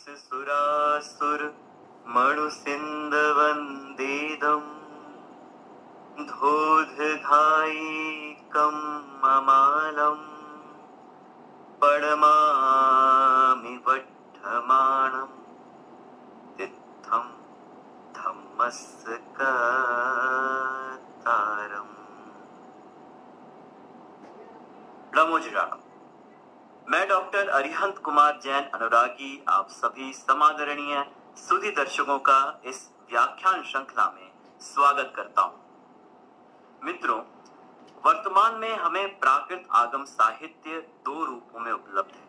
सुरासुर मणुसिन्धवन्देदम् धोधधायिकं ममालम् पडमामि वट्टमाणम् तित्थं धम्मस्कतारम्। नमोजराम। मैं डॉक्टर अरिहंत कुमार जैन अनुरागी आप सभी समादरणीय सुधी दर्शकों का इस व्याख्यान श्रृंखला में स्वागत करता हूं। मित्रों, वर्तमान में हमें प्राकृत आगम साहित्य दो रूपों में उपलब्ध है।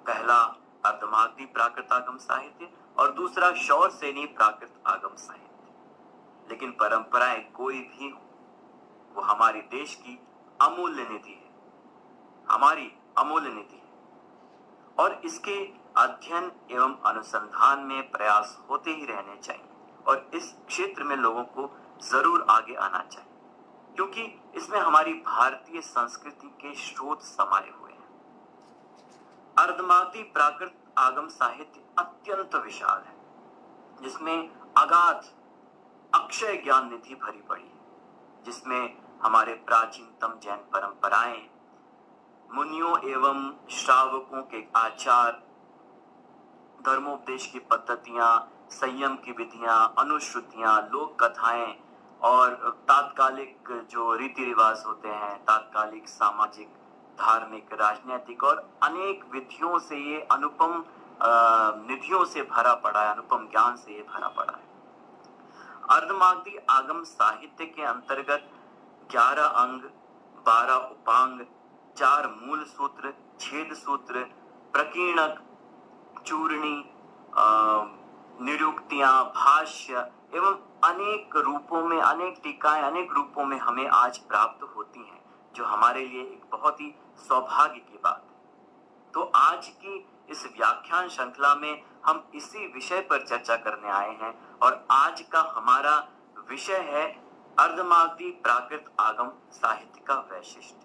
पहला अर्धमागधी प्राकृत आगम साहित्य और दूसरा शौरसेनी प्राकृत आगम साहित्य। लेकिन परंपराएं कोई भी हो, वो हमारी देश की अमूल्य निधि है, हमारी अमूल्य निधि है और इसके अध्ययन एवं अनुसंधान में प्रयास होते ही रहने चाहिए और इस क्षेत्र में लोगों को जरूर आगे आना चाहिए, क्योंकि इसमें हमारी भारतीय संस्कृति के स्रोत समाये हुए हैं। अर्धमागधी प्राकृत आगम साहित्य अत्यंत विशाल है, जिसमें अगाध अक्षय ज्ञान निधि भरी पड़ी है, जिसमें हमारे प्राचीनतम जैन परंपराएं, मुनियों एवं श्रावकों के आचार, धर्मोपदेश की पद्धतियां, संयम की विधियां, अनुश्रुतियां, लोक कथाएं और तात्कालिक जो रीति रिवाज होते हैं, तात्कालिक सामाजिक, धार्मिक, राजनीतिक और अनेक विधियों से ये अनुपम निधियों से भरा पड़ा है, अनुपम ज्ञान से ये भरा पड़ा है। अर्धमागधी आगम साहित्य के अंतर्गत 11 अंग, 12 उपांग, 4 मूल सूत्र, छेद सूत्र, प्रकीर्णक, चूर्णी, निरुक्तियां, भाष्य एवं अनेक रूपों में, अनेक टीकाएं, अनेक रूपों में हमें आज प्राप्त होती हैं, जो हमारे लिए एक बहुत ही सौभाग्य की बात है। तो आज की इस व्याख्यान श्रृंखला में हम इसी विषय पर चर्चा करने आए हैं और आज का हमारा विषय है अर्धमागधी प्राकृत आगम साहित्य का वैशिष्ट्य।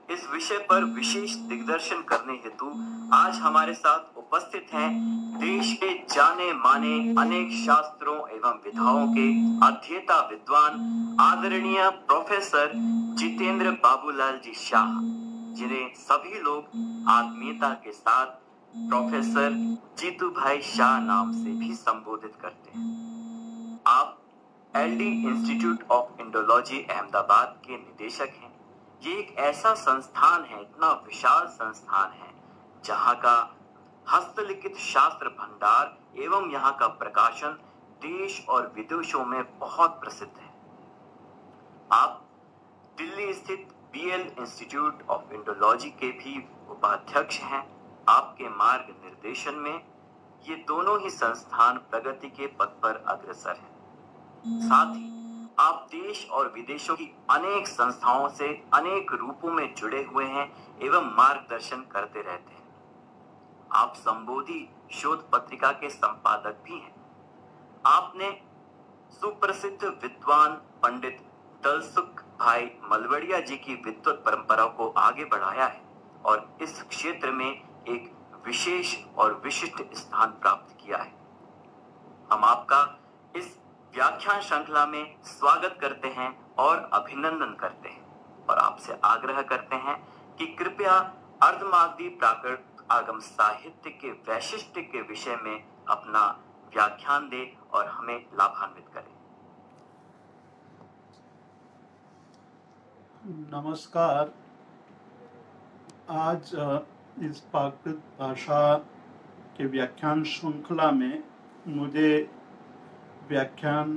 इस विषय पर विशेष दिग्दर्शन करने हेतु आज हमारे साथ उपस्थित हैं देश के जाने माने अनेक शास्त्रों एवं विधाओं के अध्येता विद्वान आदरणीय प्रोफेसर जितेंद्र बाबूलाल जी शाह, जिन्हें सभी लोग आत्मीयता के साथ प्रोफेसर जीतू भाई शाह नाम से भी संबोधित करते हैं। आप LD institute of Indology Ahmedabad के निदेशक हैं। ये एक ऐसा संस्थान है, इतना विशाल संस्थान है, जहां का हस्तलिखित शास्त्र भंडार एवं यहाँ का प्रकाशन देश और विदेशों में बहुत प्रसिद्ध है। आप दिल्ली स्थित बीएल इंस्टीट्यूट ऑफ इंडोलॉजी के भी उपाध्यक्ष हैं। आपके मार्ग निर्देशन में ये दोनों ही संस्थान प्रगति के पथ पर अग्रसर हैं। साथ ही आप देश और विदेशों की अनेक संस्थाओं से अनेक रूपों में जुड़े हुए हैं एवं मार्गदर्शन करते रहते हैं। आप संबोधि शोध पत्रिका के संपादक भी हैं। आपने सुप्रसिद्ध विद्वान पंडित दलसुख भाई मलवड़िया जी की विद्वत परंपरा को आगे बढ़ाया है और इस क्षेत्र में एक विशेष और विशिष्ट स्थान प्राप्त किया है। हम आपका इस व्याख्यान श्रृंखला में स्वागत करते हैं और अभिनंदन करते हैं और आपसे आग्रह करते हैं कि कृपया अर्धमागधी प्राकृत आगम साहित्य के वैशिष्ट्य के विषय में अपना व्याख्यान दे और हमें लाभान्वित करें। नमस्कार। आज इस प्राकृत भाषा के व्याख्यान श्रृंखला में मुझे व्याख्यान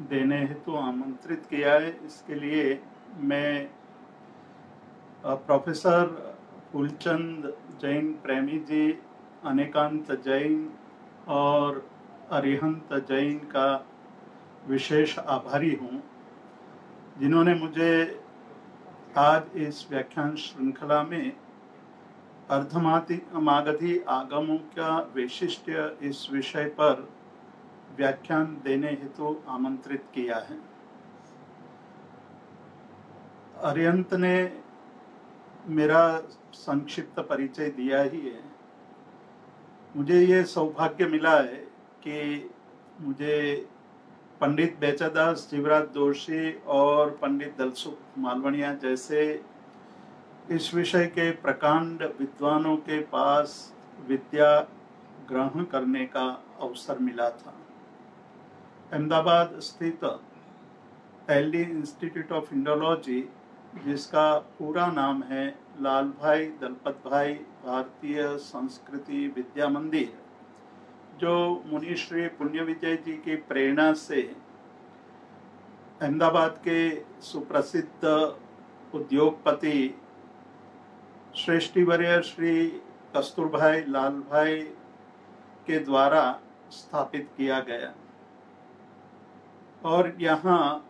देने हेतु आमंत्रित किया है। इसके लिए मैं प्रोफेसर फूलचंद जैन प्रेमी जी, अनेकांत जैन और अरिहंत जैन का विशेष आभारी हूँ, जिन्होंने मुझे आज इस व्याख्यान श्रृंखला में अर्धमागधी आगमों का वैशिष्ट्य इस विषय पर व्याख्यान देने हेतु आमंत्रित किया है। अरिहंत ने मेरा संक्षिप्त परिचय दिया ही है। मुझे ये सौभाग्य मिला है कि मुझे पंडित बेचादास जीवराज जोशी और पंडित दलसुख मालवणिया जैसे इस विषय के प्रकांड विद्वानों के पास विद्या ग्रहण करने का अवसर मिला था। अहमदाबाद स्थित एलडी इंस्टीट्यूट ऑफ इंडोलॉजी, जिसका पूरा नाम है लाल भाई दलपत भाई भारतीय संस्कृति विद्या मंदिर, जो मुनि श्री पुण्य विजय जी की प्रेरणा से अहमदाबाद के सुप्रसिद्ध उद्योगपति श्रेष्ठीवर्य श्री कस्तूरभाई लाल भाई के द्वारा स्थापित किया गया और यहाँ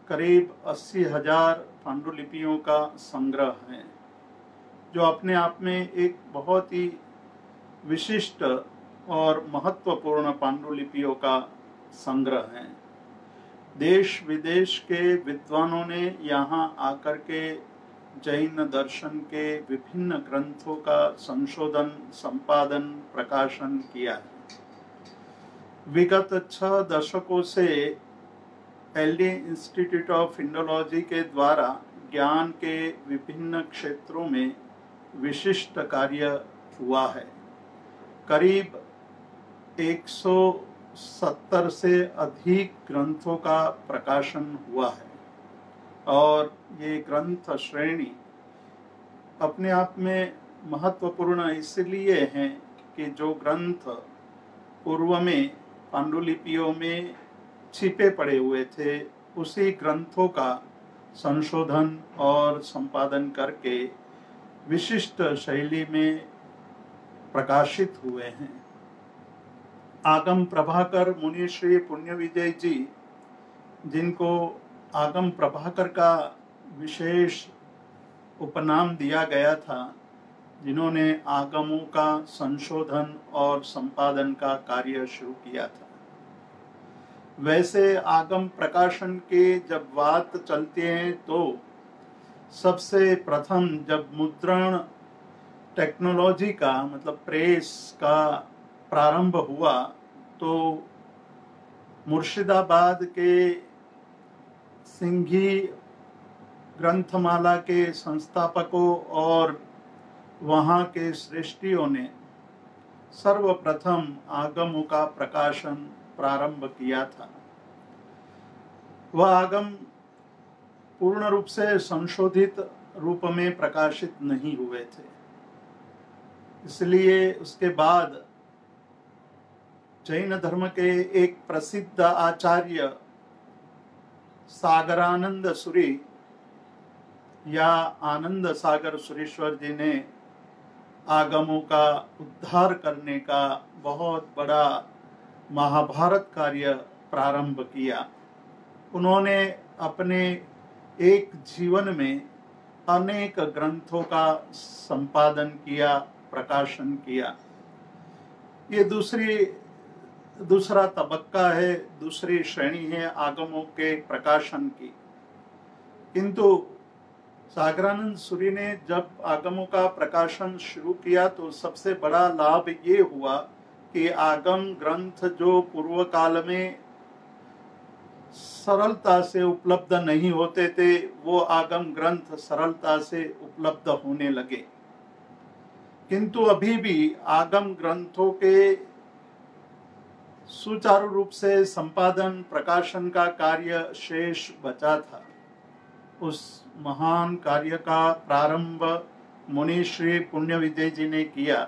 करीब 80,000 पांडुलिपियों का संग्रह है, जो अपने आप में एक बहुत ही विशिष्ट और महत्वपूर्ण पांडुलिपियों का संग्रह है। देश विदेश के विद्वानों ने यहाँ आकर के जैन दर्शन के विभिन्न ग्रंथों का संशोधन, संपादन, प्रकाशन किया है। विगत 6 दशकों से एलडी इंस्टीट्यूट ऑफ इंडोलॉजी के द्वारा ज्ञान के विभिन्न क्षेत्रों में विशिष्ट कार्य हुआ है। करीब 170 से अधिक ग्रंथों का प्रकाशन हुआ है और ये ग्रंथ श्रेणी अपने आप में महत्वपूर्ण इसलिए हैं कि जो ग्रंथ पूर्व में पांडुलिपियों में छिपे पड़े हुए थे, उसी ग्रंथों का संशोधन और संपादन करके विशिष्ट शैली में प्रकाशित हुए हैं। आगम प्रभाकर मुनि श्री पुण्य विजय जी, जिनको आगम प्रभाकर का विशेष उपनाम दिया गया था, जिन्होंने आगमों का संशोधन और संपादन का कार्य शुरू किया था। वैसे आगम प्रकाशन के जब बात चलती है तो सबसे प्रथम जब मुद्रण टेक्नोलॉजी का मतलब प्रेस का प्रारंभ हुआ तो मुर्शिदाबाद के सिंघी ग्रंथमाला के संस्थापकों और वहाँ के श्रेष्ठियों ने सर्वप्रथम आगमों का प्रकाशन प्रारंभ किया था। वह आगम पूर्ण रूप से संशोधित रूप में प्रकाशित नहीं हुए थे, इसलिए उसके बाद जैन धर्म के एक प्रसिद्ध आचार्य सागरानंद सूरी या आनंद सागर सुरेश्वर जी ने आगमों का उद्धार करने का बहुत बड़ा महाभारत कार्य प्रारंभ किया। उन्होंने अपने एक जीवन में अनेक ग्रंथों का संपादन किया, प्रकाशन किया। ये दूसरा तबक्का है, दूसरी श्रेणी है आगमों के प्रकाशन की। किंतु सागरानंद सूरी ने जब आगमों का प्रकाशन शुरू किया तो सबसे बड़ा लाभ ये हुआ कि आगम ग्रंथ जो पूर्व काल में सरलता से उपलब्ध नहीं होते थे, वो आगम ग्रंथ सरलता से उपलब्ध होने लगे। किंतु अभी भी आगम ग्रंथों के सुचारू रूप से संपादन प्रकाशन का कार्य शेष बचा था। उस महान कार्य का प्रारंभ मुनि श्री पुण्य विजय जी ने किया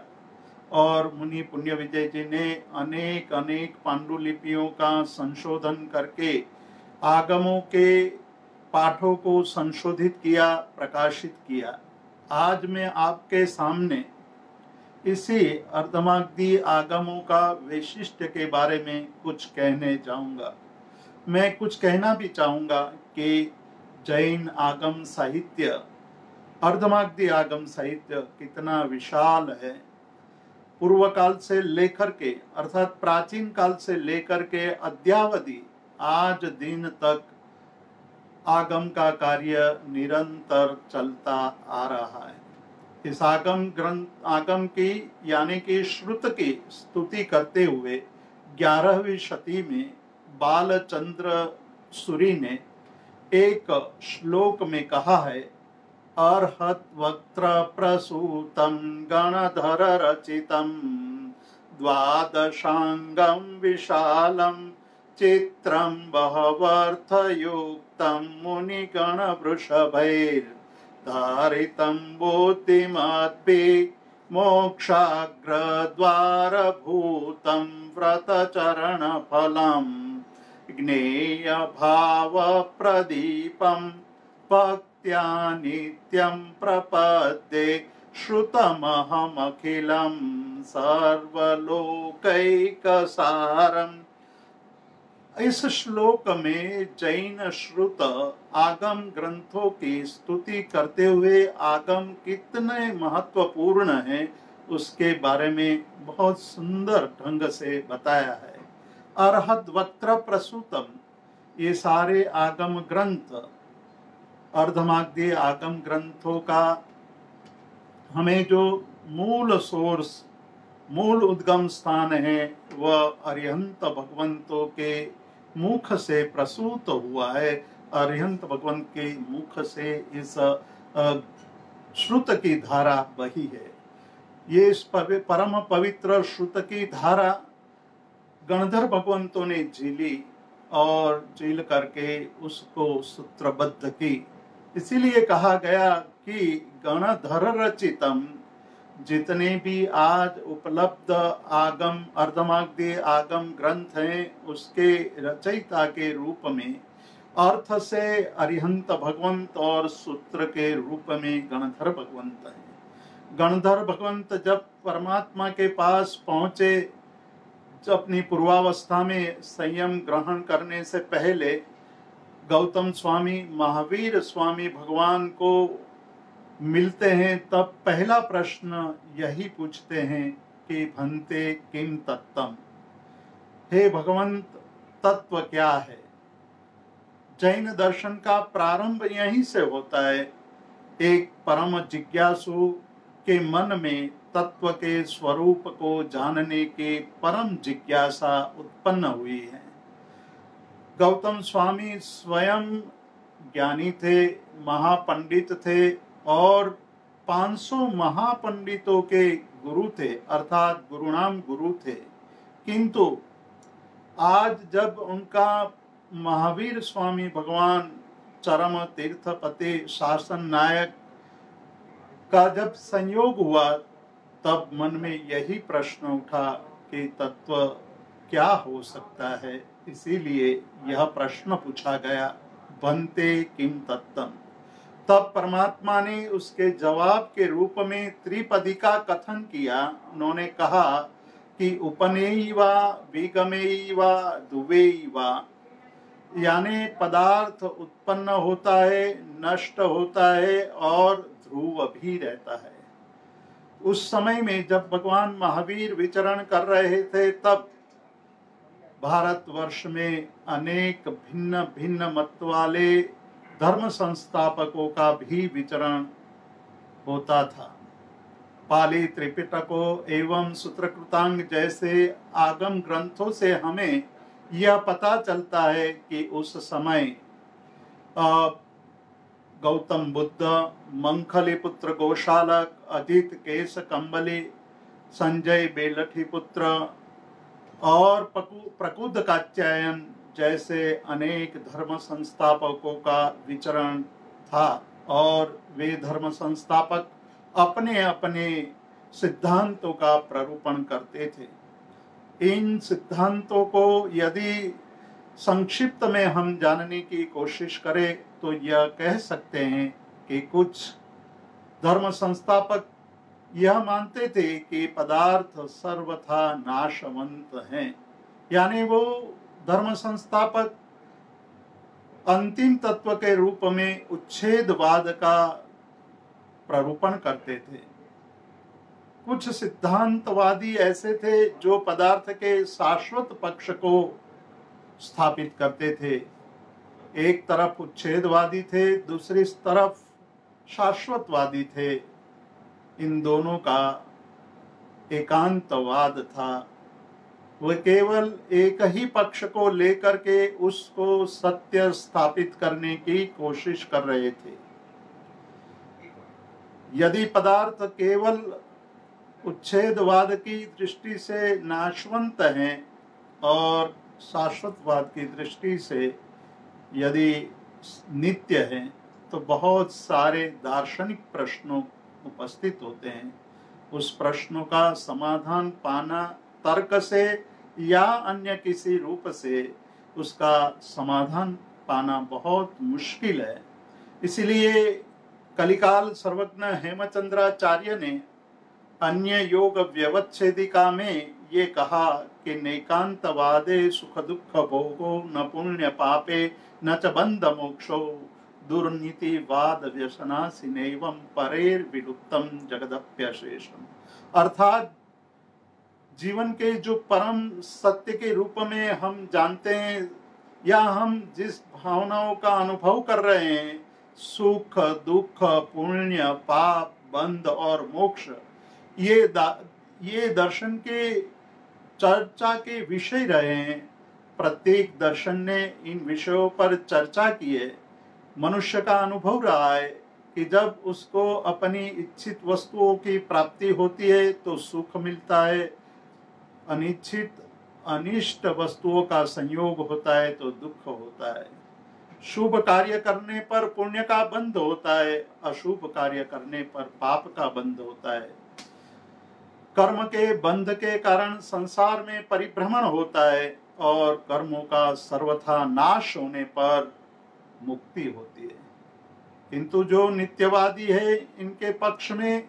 और मुनि पुण्य विजय जी ने अनेक अनेक पांडुलिपियों का संशोधन करके आगमों के पाठों को संशोधित किया, प्रकाशित किया। आज मैं आपके सामने इसी अर्धमागधी आगमों का वैशिष्ट्य के बारे में कुछ कहने जाऊंगा। मैं कुछ कहना भी चाहूंगा कि जैन आगम साहित्य, अर्धमागधी आगम साहित्य कितना विशाल है। पूर्व काल से लेकर के अर्थात प्राचीन काल से लेकर के अद्यावधि आज दिन तक आगम का कार्य निरंतर चलता आ रहा है। इस आगम की यानी कि श्रुत की स्तुति करते हुए 11वीं शती में बालचंद्र सूरी ने एक श्लोक में कहा है, अर्हत वक्त्र प्रसूतं गणधर रचितं द्वादशांगं विशालं चित्रं बहवर्थयुक्तं मुनिगण वृषभैर्धारितं बुद्धिमद्भिः मोक्षाग्रद्वारभूतं व्रतचरणफलम् ज्ञेयभावप्रदीपं भक्त्या नित्यं प्रपद्ये श्रुतमहमखिलं सर्वलोकैकसारम्। इस श्लोक में जैन श्रुत आगम ग्रंथों की स्तुति करते हुए आगम कितने महत्वपूर्ण हैं उसके बारे में बहुत सुंदर ढंग से बताया है। अर्हत वक्त्र प्रसूतम, ये सारे आगम ग्रंथ अर्धमागधी आगम ग्रंथों का हमें जो मूल सोर्स, मूल उद्गम स्थान है वह अरिहंत भगवंतों के मुख से प्रसूत हुआ है। अरिहंत भगवंत के मुख से इस श्रुत की धारा बही है। ये इस परम पवित्र श्रुत की धारा गणधर भगवंतों ने झीली और झील करके उसको सूत्रबद्ध की। इसीलिए कहा गया कि गणधर रचितम, जितने भी आज उपलब्ध आगम अर्धमागधी आगम ग्रंथ हैं उसके रचयिता के रूप में अर्थ से अरिहंत भगवंत और सूत्र के रूप में गणधर भगवंत हैं। गणधर भगवंत जब परमात्मा के पास पहुंचे, जब अपनी पूर्वावस्था में संयम ग्रहण करने से पहले गौतम स्वामी, महावीर स्वामी भगवान को मिलते हैं, तब पहला प्रश्न यही पूछते हैं कि भन्ते किम तत्तम, हे भगवंत तत्व क्या है। जैन दर्शन का प्रारंभ यहीं से होता है। एक परम जिज्ञासु के मन में तत्व के स्वरूप को जानने की परम जिज्ञासा उत्पन्न हुई है। गौतम स्वामी स्वयं ज्ञानी थे, महापंडित थे और 500 महापंडितों के गुरु थे, अर्थात गुरुणाम गुरु थे। किंतु आज जब उनका महावीर स्वामी भगवान चरम तीर्थपति शासन नायक का जब संयोग हुआ, तब मन में यही प्रश्न उठा कि तत्व क्या हो सकता है। इसीलिए यह प्रश्न पूछा गया, भन्ते किम तत्तम। तब परमात्मा ने उसके जवाब के रूप में त्रिपदी का कथन किया। उन्होंने कहा कि उपनेयवा विगमेयवा दुवेयवा, यानी पदार्थ उत्पन्न होता है, नष्ट होता है और ध्रुव भी रहता है। उस समय में जब भगवान महावीर विचरण कर रहे थे, तब भारतवर्ष में अनेक भिन्न भिन्न मत वाले धर्म संस्थापकों का भी विचरण होता था। पाली त्रिपिटकों एवं सूत्रकृतांग जैसे आगम ग्रंथों से हमें यह पता चलता है कि उस समय गौतम बुद्ध, मंखली पुत्र गोशालक, अदित केश कंबली, संजय बेलठी पुत्र और प्रकुद कात्यायन जैसे अनेक धर्म संस्थापकों का विचरण था और वे धर्म संस्थापक अपने अपने सिद्धांतों का प्ररूपण करते थे। इन सिद्धांतों को यदि संक्षिप्त में हम जानने की कोशिश करें तो यह कह सकते हैं कि कुछ धर्म संस्थापक यह मानते थे कि पदार्थ सर्वथा नाशवंत हैं, यानी वो धर्म संस्थापक अंतिम तत्व के रूप में उच्छेदवाद का प्ररूपण करते थे। कुछ सिद्धांतवादी ऐसे थे जो पदार्थ के शाश्वत पक्ष को स्थापित करते थे। एक तरफ उच्छेदवादी थे, दूसरी तरफ शाश्वतवादी थे। इन दोनों का एकांतवाद था। वे केवल एक ही पक्ष को लेकर के उसको सत्य स्थापित करने की कोशिश कर रहे थे। यदि पदार्थ केवल उच्छेदवाद की दृष्टि से नाशवंत हैं और शाश्वतवाद की दृष्टि से यदि नित्य हैं, तो बहुत सारे दार्शनिक प्रश्नों उपस्थित होते हैं। उस प्रश्नों का समाधान पाना तर्क से या अन्य किसी रूप से उसका समाधान पाना बहुत मुश्किल है। इसलिए कलिकाल सर्वज्ञ हेमचंद्राचार्य ने अन्य योग व्यवच्छेदिका में ये कहा कि नैकांतवादे सुख दुख भोगो न पुण्य पापे न च बंध मोक्षो दुर्नीतिवाद व्यसनासी नैवं परेर विलुप्तम जगदप्यशेषम। अर्थात जीवन के जो परम सत्य के रूप में हम जानते हैं या हम जिस भावनाओं का अनुभव कर रहे हैं, सुख दुख पुण्य पाप बंध और मोक्ष, ये दर्शन के चर्चा के विषय रहे हैं। प्रत्येक दर्शन ने इन विषयों पर चर्चा की है। मनुष्य का अनुभव रहा है कि जब उसको अपनी इच्छित वस्तुओं की प्राप्ति होती है तो सुख मिलता है, अनिच्छित अनिष्ट वस्तुओं का संयोग होता है तो दुख होता है। शुभ कार्य करने पर पुण्य का बंध होता है, अशुभ कार्य करने पर पाप का बंध होता है। कर्म के बंध के कारण संसार में परिभ्रमण होता है और कर्मों का सर्वथा नाश होने पर मुक्ति होती है। किंतु जो नित्यवादी है इनके पक्ष में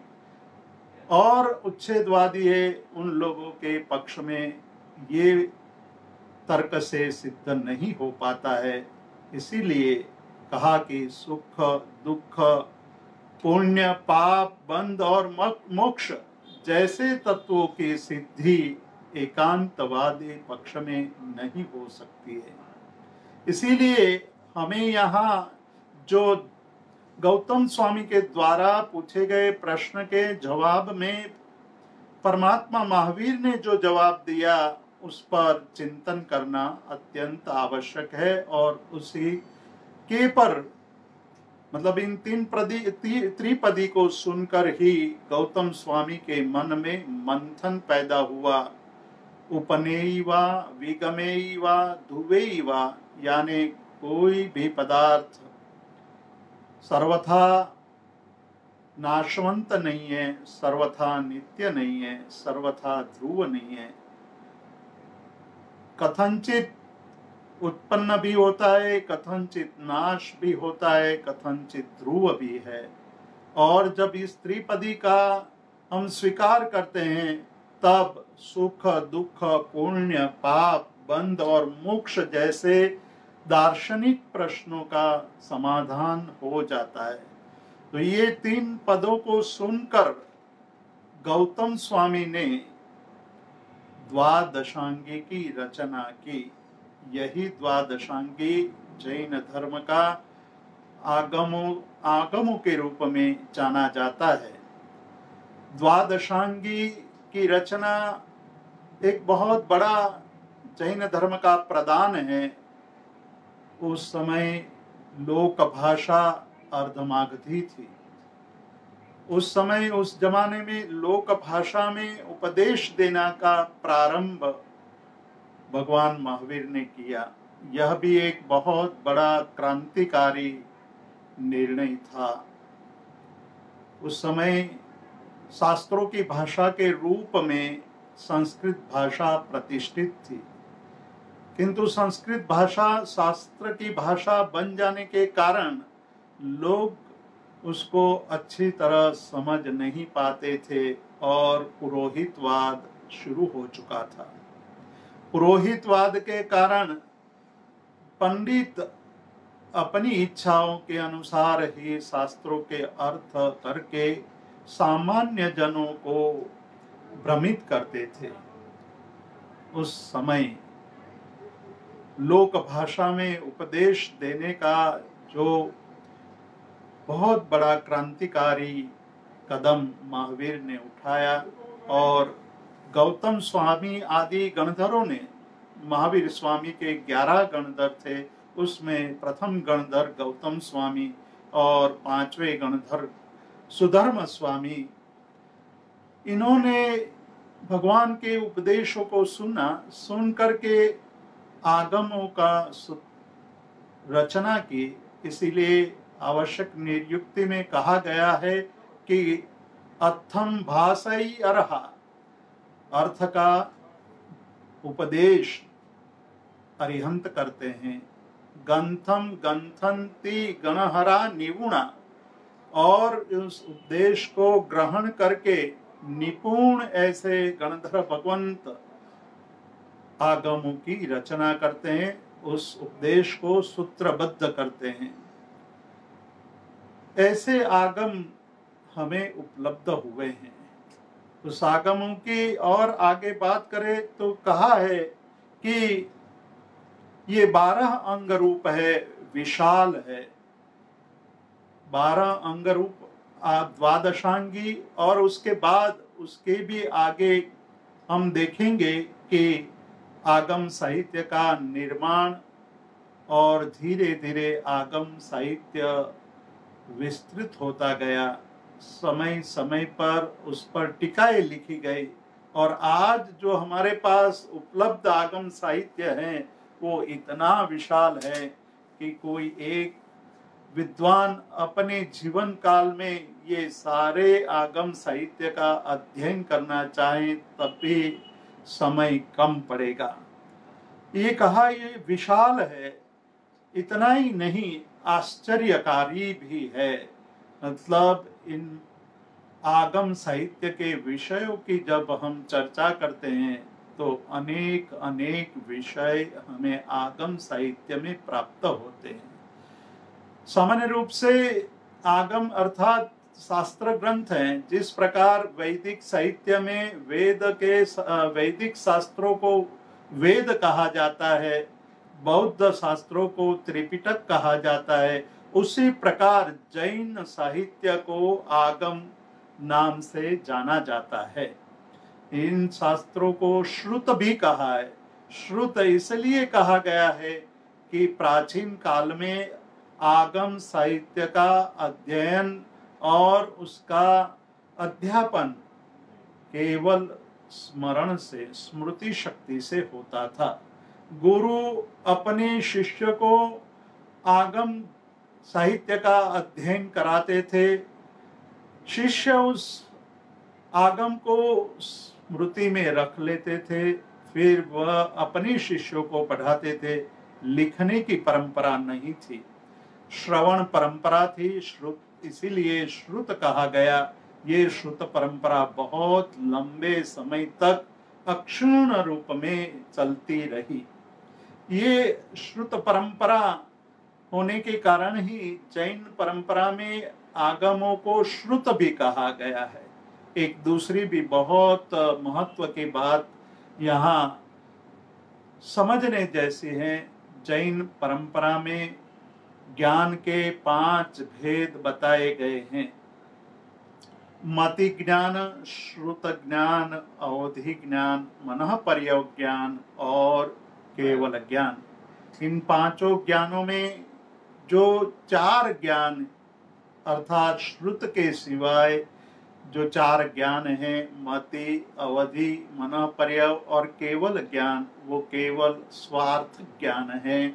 और उच्छेदवादी है उन लोगों के पक्ष में ये तर्क से सिद्ध नहीं हो पाता है। इसीलिए कहा कि सुख दुख पुण्य पाप बंध और मोक्ष जैसे तत्वों की सिद्धि एकांतवादी पक्ष में नहीं हो सकती है। इसीलिए हमें यहाँ जो गौतम स्वामी के द्वारा पूछे गए प्रश्न के जवाब में परमात्मा महावीर ने जो जवाब दिया उस पर चिंतन करना अत्यंत आवश्यक है और उसी के पर मतलब इन त्रिपदी को सुनकर ही गौतम स्वामी के मन में मंथन पैदा हुआ। उपनेयवा विगमेयवा धुवेयवा, यानी कोई भी पदार्थ सर्वथा नाशवंत नहीं है, सर्वथा नित्य नहीं है, सर्वथा ध्रुव नहीं है। कथनचित उत्पन्न भी होता है, कथनचित नाश भी होता है, कथनचित ध्रुव भी है। और जब इस त्रिपदी का हम स्वीकार करते हैं तब सुख दुख पुण्य पाप बंध और मोक्ष जैसे दार्शनिक प्रश्नों का समाधान हो जाता है। तो ये तीन पदों को सुनकर गौतम स्वामी ने द्वादशांगी की रचना की। यही द्वादशांगी जैन धर्म का आगमों के रूप में जाना जाता है। द्वादशांगी की रचना एक बहुत बड़ा जैन धर्म का प्रदान है। उस समय लोक भाषा अर्धमागधी थी। उस समय उस जमाने में लोक भाषा में उपदेश देना का प्रारंभ भगवान महावीर ने किया। यह भी एक बहुत बड़ा क्रांतिकारी निर्णय था। उस समय शास्त्रों की भाषा के रूप में संस्कृत भाषा प्रतिष्ठित थी, किंतु संस्कृत भाषा शास्त्र की भाषा बन जाने के कारण लोग उसको अच्छी तरह समझ नहीं पाते थे और पुरोहितवाद शुरू हो चुका था। पुरोहितवाद के कारण पंडित अपनी इच्छाओं के अनुसार ही शास्त्रों के अर्थ करके सामान्य जनों को भ्रमित करते थे। उस समय लोक भाषा में उपदेश देने का जो बहुत बड़ा क्रांतिकारी कदम महावीर ने उठाया और गौतम स्वामी आदि गणधरों ने, महावीर स्वामी के 11 गणधर थे, उसमें प्रथम गणधर गौतम स्वामी और 5वें गणधर सुधर्म स्वामी, इन्होंने भगवान के उपदेशों को सुन करके आगमों का रचना की। इसीलिए आवश्यक नियुक्ति में कहा गया है कि अथम भाषई अर्हा, अर्थ का उपदेश अरिहंत करते हैं। गंथम गंथंती गणहरा निपुणा, और उस उपदेश को ग्रहण करके निपुण ऐसे गणधर भगवंत आगमों की रचना करते हैं, उस उपदेश को सूत्रबद्ध करते हैं। ऐसे आगम हमें उपलब्ध हुए हैं। उस आगमों की और आगे बात करें तो कहा है कि ये 12 अंग रूप है, विशाल है। 12 अंग रूप द्वादशांगी, और उसके बाद उसके भी आगे हम देखेंगे कि आगम साहित्य का निर्माण, और धीरे धीरे आगम साहित्य विस्तृत होता गया। समय समय पर उस पर टीकाएं लिखी गई, और आज जो हमारे पास उपलब्ध आगम साहित्य है वो इतना विशाल है कि कोई एक विद्वान अपने जीवन काल में ये सारे आगम साहित्य का अध्ययन करना चाहे तब भी समय कम पड़ेगा। ये कहा ये विशाल है, इतना ही नहीं आश्चर्यकारी भी है। मतलब इन आगम साहित्य के विषयों की जब हम चर्चा करते हैं तो अनेक अनेक विषय हमें आगम साहित्य में प्राप्त होते हैं। सामान्य रूप से आगम अर्थात शास्त्र ग्रंथ हैं। जिस प्रकार वैदिक साहित्य में वैदिक शास्त्रों को वेद कहा जाता है, बौद्ध शास्त्रों को त्रिपिटक कहा जाता है, उसी प्रकार जैन साहित्य को आगम नाम से जाना जाता है। इन शास्त्रों को श्रुत भी कहा है। श्रुत इसलिए कहा गया है कि प्राचीन काल में आगम साहित्य का अध्ययन और उसका अध्यापन केवल स्मरण से, स्मृति शक्ति से होता था। गुरु अपने शिष्य को आगम साहित्य का अध्ययन कराते थे, शिष्य उस आगम को स्मृति में रख लेते थे, फिर वह अपने शिष्यों को पढ़ाते थे। लिखने की परंपरा नहीं थी, श्रवण परंपरा थी। श्रुत इसीलिए श्रुत कहा गया। ये श्रुत परंपरा बहुत लंबे समय तक अक्षुण्ण रूप में चलती रही। ये श्रुत परंपरा होने के कारण ही जैन परंपरा में आगमों को श्रुत भी कहा गया है। एक दूसरी भी बहुत महत्व की बात यहाँ समझने जैसी है। जैन परंपरा में ज्ञान के 5 भेद बताए गए हैं। मति ज्ञान, श्रुत ज्ञान, अवधि ज्ञान, मनः पर्योग ज्ञान और केवल ज्ञान। इन 5 ज्ञानों में जो 4 ज्ञान अर्थात श्रुत के सिवाय जो 4 ज्ञान हैं, मति, अवधि, मनः पर्योग और केवल ज्ञान, वो केवल स्वार्थ ज्ञान है।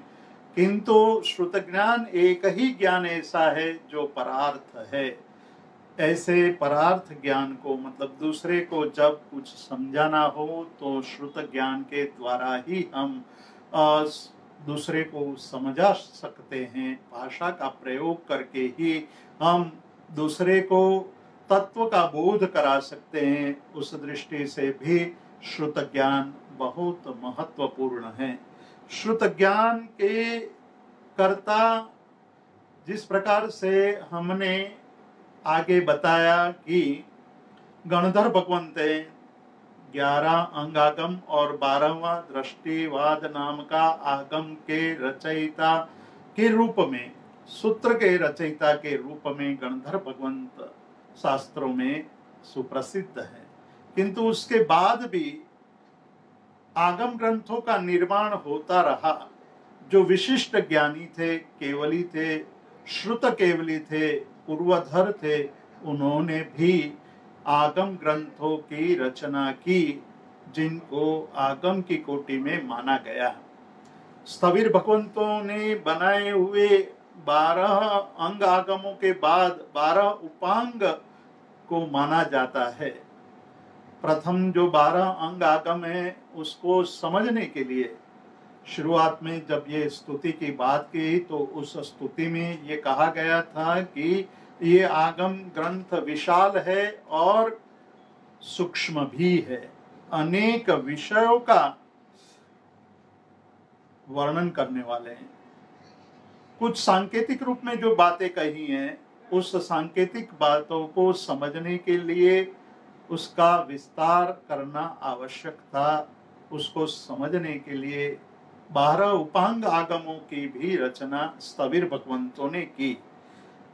किंतु श्रुत ज्ञान एक ही ज्ञान ऐसा है जो परार्थ है। ऐसे परार्थ ज्ञान को, मतलब दूसरे को जब कुछ समझाना हो तो श्रुत ज्ञान के द्वारा ही हम दूसरे को समझा सकते हैं। भाषा का प्रयोग करके ही हम दूसरे को तत्व का बोध करा सकते हैं। उस दृष्टि से भी श्रुत ज्ञान बहुत महत्वपूर्ण है। श्रुत ज्ञान के कर्ता जिस प्रकार से हमने आगे बताया कि गणधर भगवंत 11 अंगागम और 12वां दृष्टिवाद नाम का आगम के रचयिता के रूप में, सूत्र के रचयिता के रूप में गणधर भगवंत शास्त्रों में सुप्रसिद्ध है। किंतु उसके बाद भी आगम ग्रंथों का निर्माण होता रहा। जो विशिष्ट ज्ञानी थे, केवली थे, श्रुत केवली थे, पूर्वधर थे, उन्होंने भी आगम ग्रंथों की रचना की, जिनको आगम की कोटि में माना गया। स्थविर भगवंतों ने बनाए हुए 12 अंग आगमों के बाद 12 उपांग को माना जाता है। प्रथम जो 12 अंग आगम है, उसको समझने के लिए शुरुआत में जब ये स्तुति की बात की तो उस स्तुति में ये कहा गया था कि ये आगम ग्रंथ विशाल है और सूक्ष्म भी है, अनेक विषयों का वर्णन करने वाले हैं। कुछ सांकेतिक रूप में जो बातें कही हैं, उस सांकेतिक बातों को समझने के लिए उसका विस्तार करना आवश्यक था। उसको समझने के लिए 12 उपांग आगमों की भी रचना स्थविर भगवंतों ने की।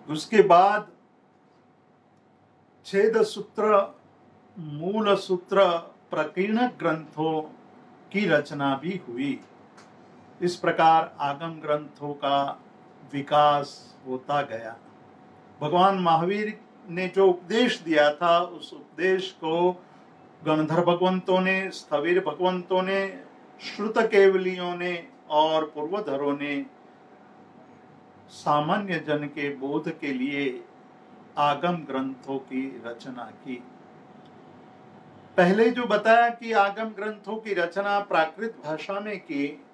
उसके बाद छेद सूत्र, मूल सूत्र, प्रकीर्ण ग्रंथों की रचना भी हुई। इस प्रकार आगम ग्रंथों का विकास होता गया। भगवान महावीर ने जो उपदेश दिया था, उस उपदेश को गणधर भगवंतों ने, स्थविर भगवंतों ने, श्रुत केवलियों ने और पूर्वधरों ने सामान्य जन के बोध के लिए आगम ग्रंथों की रचना की। पहले जो बताया कि आगम ग्रंथों की रचना प्राकृत भाषा में की,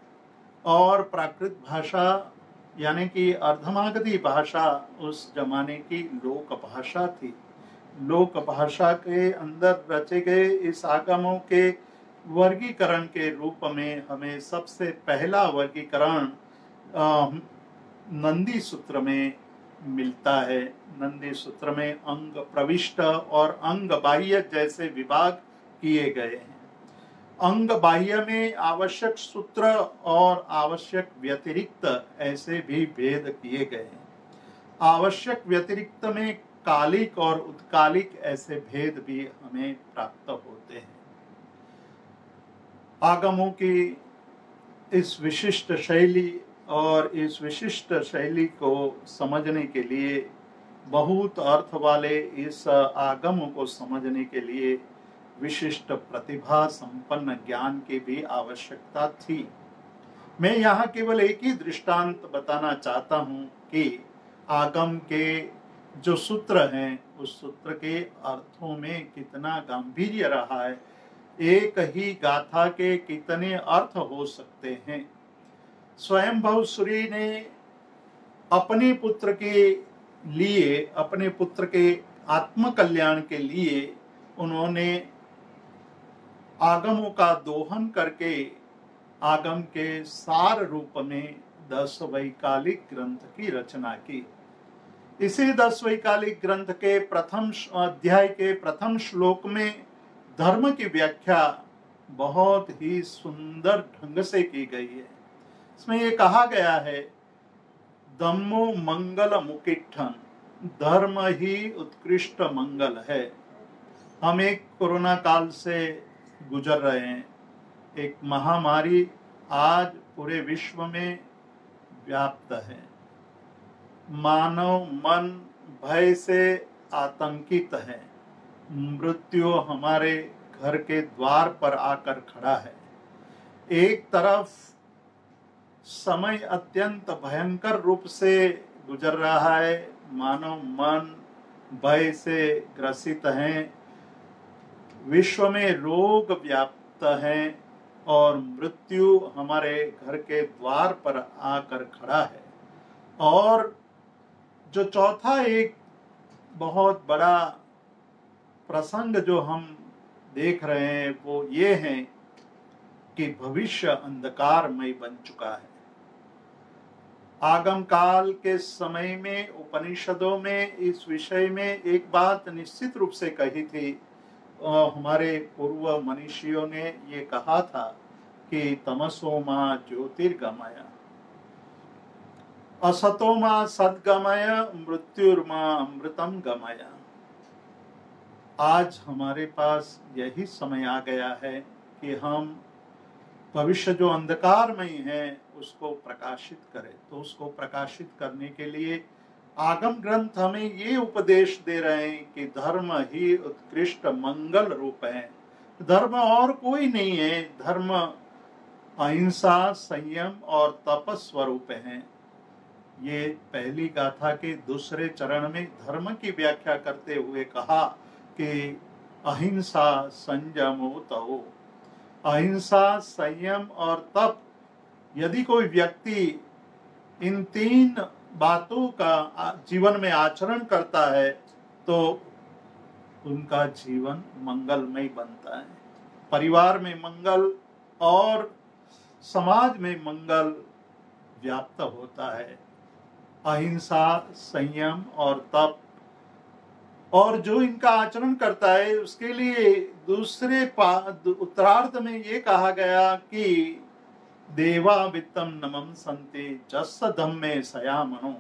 और प्राकृत भाषा यानी कि अर्धमागधी भाषा उस जमाने की लोक भाषा थी। लोक भाषा के अंदर रचे गए इस आगमों के वर्गीकरण के रूप में हमें सबसे पहला वर्गीकरण नंदी सूत्र में मिलता है। नंदी सूत्र में अंग प्रविष्ट और अंग बाह्य जैसे विभाग किए गए हैं। अंग बाह्य में आवश्यक सूत्र और आवश्यक व्यतिरिक्त ऐसे भी भेद किए गए हैं। आवश्यक व्यतिरिक्त में कालिक और उत्कालिक ऐसे भेद भी हमें प्राप्त होते हैं। आगमों की इस विशिष्ट शैली और इस विशिष्ट शैली को समझने के लिए, बहुत अर्थ वाले इस आगमों को समझने के लिए विशिष्ट प्रतिभा संपन्न ज्ञान की भी आवश्यकता थी। मैं यहाँ केवल एक ही दृष्टांत बताना चाहता हूँ कि आगम के जो सूत्र हैं, उस सूत्र के अर्थों में कितना गांभीर्य रहा है। एक ही गाथा के कितने अर्थ हो सकते हैं। स्वयंभू सूरी ने अपने पुत्र के लिए, अपने पुत्र के आत्म कल्याण के लिए उन्होंने आगमों का दोहन करके आगम के सार रूप में 10 वैकालिक ग्रंथ की रचना की। इसी 10 वैकालिक ग्रंथ के प्रथम अध्याय के प्रथम श्लोक में धर्म की व्याख्या बहुत ही सुंदर ढंग से की गई है। इसमें ये कहा गया है, धम्मो मंगल मुकिट्ठन, धर्म ही उत्कृष्ट मंगल है। हम एक कोरोना काल से गुजर रहे हैं। एक महामारी आज पूरे विश्व में व्याप्त है। मानव मन भय से आतंकित है। मृत्यु हमारे घर के द्वार पर आकर खड़ा है। एक तरफ समय अत्यंत भयंकर रूप से गुजर रहा है, मानव मन भय से ग्रसित हैं, विश्व में रोग व्याप्त हैं और मृत्यु हमारे घर के द्वार पर आकर खड़ा है। और जो चौथा एक बहुत बड़ा प्रसंग जो हम देख रहे हैं वो ये है कि भविष्य अंधकारमय बन चुका है। आगम काल के समय में उपनिषदों में इस विषय में एक बात निश्चित रूप से कही थी। हमारे पूर्व मनीषियों ने ये कहा था कि तमसो मा ज्योतिर्गमय, असतो मा सद्गमय, मृत्युर्मा अमृतम गमय। आज हमारे पास यही समय आ गया है कि हम भविष्य जो अंधकारमय है उसको प्रकाशित करें। तो उसको प्रकाशित करने के लिए आगम ग्रंथ हमें ये उपदेश दे रहे हैं कि धर्म ही उत्कृष्ट मंगल रूप है। धर्म और कोई नहीं है, धर्म अहिंसा, संयम और तप स्वरूप है। ये पहली गाथा के दूसरे चरण में धर्म की व्याख्या करते हुए कहा कि अहिंसा संयमो तपो। अहिंसा, संयम और तप, यदि कोई व्यक्ति इन तीन बातों का जीवन में आचरण करता है तो उनका जीवन मंगलमय बनता है। परिवार में मंगल और समाज में मंगल व्याप्त होता है। अहिंसा, संयम और तप, और जो इनका आचरण करता है उसके लिए दूसरे उत्तरार्ध में ये कहा गया कि देवा वित्तम नमम संते जस धम्मे सयामनो।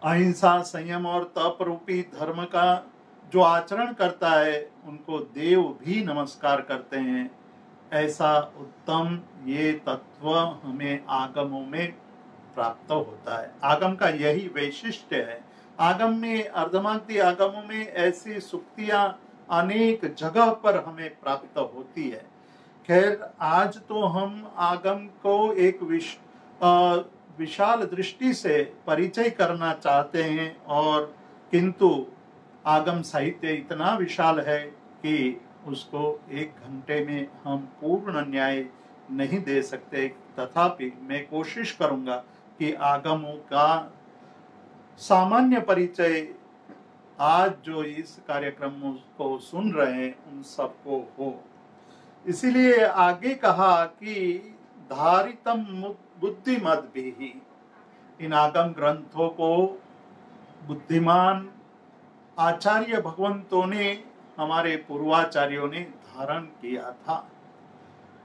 अहिंसा, संयम और तप रूपी धर्म का जो आचरण करता है उनको देव भी नमस्कार करते हैं। ऐसा उत्तम ये तत्व हमें आगमों में प्राप्त होता है। आगम का यही वैशिष्ट्य है। आगम में, अर्धमागधी आगमों में ऐसी सुक्तियां अनेक जगह पर हमें प्राप्त होती है। खैर, आज तो हम आगम को एक विशाल दृष्टि से परिचय करना चाहते हैं, और किंतु आगम साहित्य इतना विशाल है कि उसको एक घंटे में हम पूर्ण न्याय नहीं दे सकते। तथापि मैं कोशिश करूंगा कि आगमों का सामान्य परिचय आज जो इस कार्यक्रम को सुन रहे हैं उन सबको हो। इसीलिए आगे कहा कि धारितम बुद्धिमद भी। इन आगम ग्रंथों को बुद्धिमान आचार्य भगवंतों ने, हमारे पूर्वाचार्यों ने धारण किया था।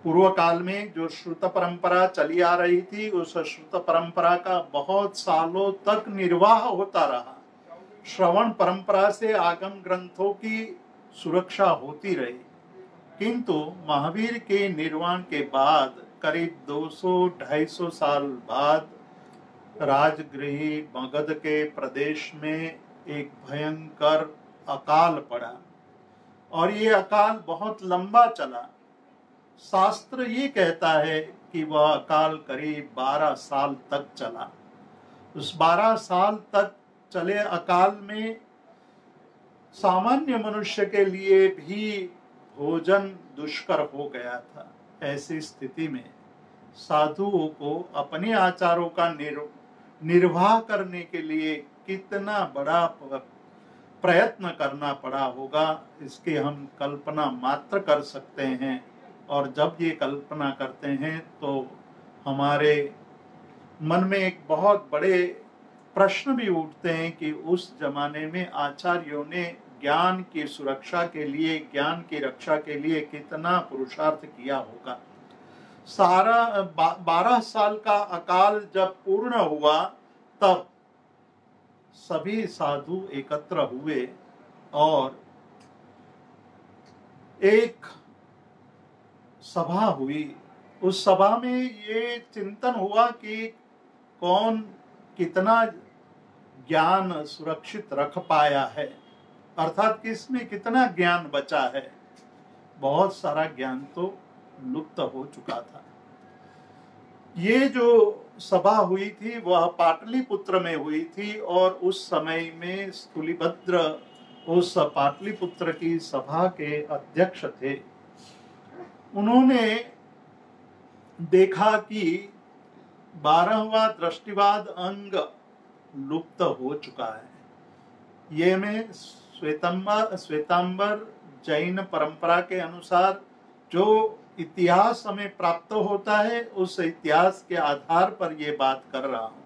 पूर्व काल में जो श्रुत परंपरा चली आ रही थी, उस श्रुत परंपरा का बहुत सालों तक निर्वाह होता रहा। श्रवण परंपरा से आगम ग्रंथों की सुरक्षा होती रही। किंतु महावीर के निर्वाण के बाद करीब 200-250 साल बाद राजगृही मगध के प्रदेश में एक भयंकर अकाल पड़ा, और ये अकाल बहुत लंबा चला। शास्त्र ये कहता है कि वह अकाल करीब 12 साल तक चला। उस 12 साल तक चले अकाल में सामान्य मनुष्य के लिए भी भोजन दुष्कर हो गया था। ऐसी स्थिति में साधुओं को अपने आचारों का निर्वाह करने के लिए कितना बड़ा प्रयत्न करना पड़ा होगा, इसकी हम कल्पना मात्र कर सकते हैं। और जब ये कल्पना करते हैं तो हमारे मन में एक बहुत बड़े प्रश्न भी उठते हैं कि उस जमाने में आचार्यों ने ज्ञान की सुरक्षा के लिए, ज्ञान की रक्षा के लिए कितना पुरुषार्थ किया होगा। 12 साल का अकाल जब पूर्ण हुआ तब सभी साधु एकत्र हुए और एक सभा हुई। उस सभा में ये चिंतन हुआ कि कौन कितना ज्ञान सुरक्षित रख पाया है, अर्थात किसमें कितना ज्ञान बचा है। बहुत सारा ज्ञान तो लुप्त हो चुका था। ये जो सभा हुई थी वह पाटलिपुत्र में हुई थी, और उस समय में स्थूलिभद्र उस पाटलिपुत्र की सभा के अध्यक्ष थे। उन्होंने देखा कि 12वां दृष्टिवाद अंग लुप्त हो चुका है। ये में श्वेतांबर जैन परंपरा के अनुसार जो इतिहास हमें प्राप्त होता है उस इतिहास के आधार पर ये बात कर रहा हूं।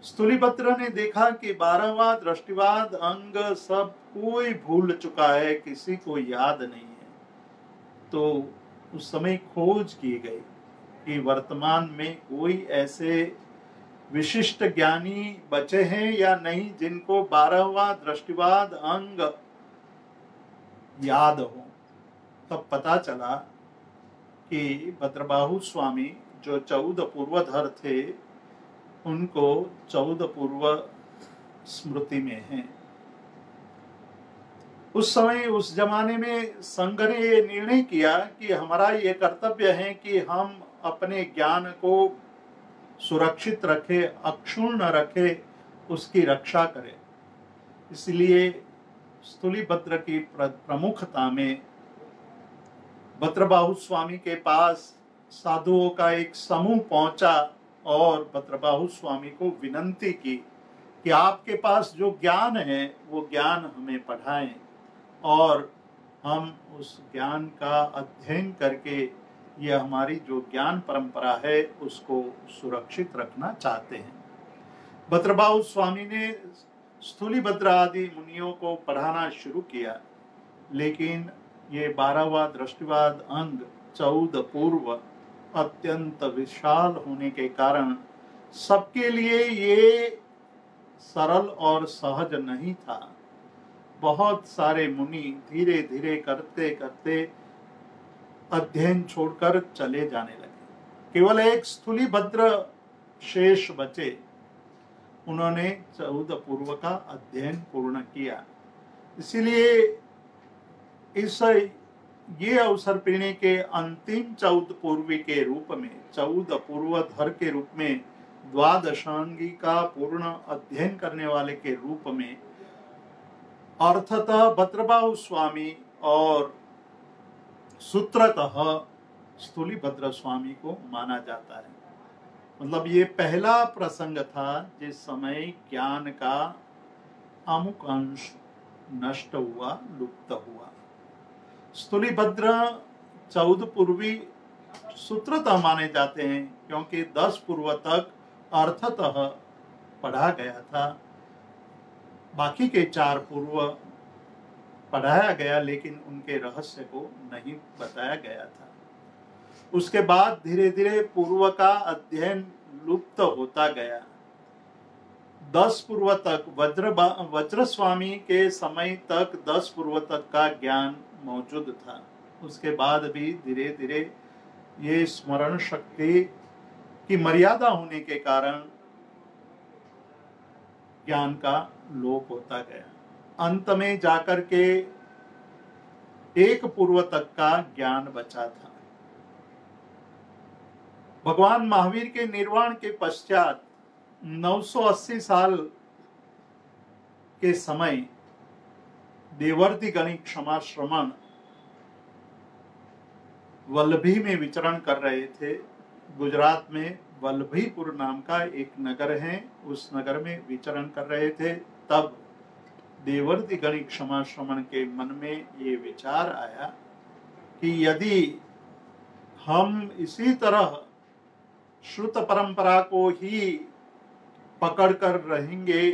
स्थूलिभद्र ने देखा कि 12वां दृष्टिवाद अंग सब कोई भूल चुका है, किसी को याद नहीं है। तो उस समय खोज की गई कि वर्तमान में कोई ऐसे विशिष्ट ज्ञानी बचे हैं या नहीं जिनको 12वां दृष्टिवाद अंग याद हो, तब पता चला कि भद्रबाहु स्वामी जो 14 पूर्वधर थे उनको 14 पूर्व स्मृति में हैं। उस समय उस जमाने में संघ ने ये निर्णय किया कि हमारा ये कर्तव्य है कि हम अपने ज्ञान को सुरक्षित रखे, अक्षुण्ण रखे, उसकी रक्षा करें। इसलिए स्थूलीभद्र की प्रमुखता में भद्रबाहु स्वामी के पास साधुओं का एक समूह पहुंचा और भद्रबाहु स्वामी को विनंती की कि आपके पास जो ज्ञान है वो ज्ञान हमें पढ़ाएं और हम उस ज्ञान का अध्ययन करके यह हमारी जो ज्ञान परंपरा है उसको सुरक्षित रखना चाहते हैं। भद्रबाहु स्वामी ने स्थूलीभद्र आदि मुनियों को पढ़ाना शुरू किया, लेकिन ये 12वां दृष्टिवाद अंग 14 पूर्व अत्यंत विशाल होने के कारण सबके लिए ये सरल और सहज नहीं था। बहुत सारे मुनि धीरे धीरे करते करते अध्ययन छोड़कर चले जाने लगे। केवल एक स्थूलीभद्र शेष बचे। उन्होंने 14 पूर्व का अध्ययन पूर्ण किया। इसीलिए ये अवसर पीढ़ी के अंतिम 14 पूर्वी के रूप में, 14 पूर्वधर के रूप में, द्वादशांगी का पूर्ण अध्ययन करने वाले के रूप में अर्थतः भद्रबाहु स्वामी और सूत्रतः स्थूलीभद्र स्वामी को माना जाता है। मतलब ये पहला प्रसंग था जिस समय ज्ञान का अमुक अंश नष्ट हुआ, लुप्त हुआ। स्थूलीभद्र 14 पूर्वी सूत्रतः माने जाते हैं क्योंकि 10 पूर्व तक अर्थतः पढ़ा गया था। बाकी के 4 पूर्व पढ़ाया गया लेकिन उनके रहस्य को नहीं बताया गया था। उसके बाद धीरे धीरे पूर्व का अध्ययन लुप्त होता गया। 10 पूर्व तक वज्र स्वामी के समय तक 10 पूर्व तक का ज्ञान मौजूद था। उसके बाद भी धीरे धीरे ये स्मरण शक्ति की मर्यादा होने के कारण ज्ञान का लोप होता गया। अंत में जाकर के 1 पूर्व तक का ज्ञान बचा था। भगवान महावीर के निर्वाण के पश्चात 980 साल के समय देवर्षि गणिक क्षमाश्रमण वल्लभी में विचरण कर रहे थे। गुजरात में वल्लभीपुर नाम का एक नगर है, उस नगर में विचरण कर रहे थे। तब देवर्षि गणिक क्षमाश्रमण के मन में ये विचार आया कि यदि हम इसी तरह श्रुत परंपरा को ही पकड़ कर रहेंगे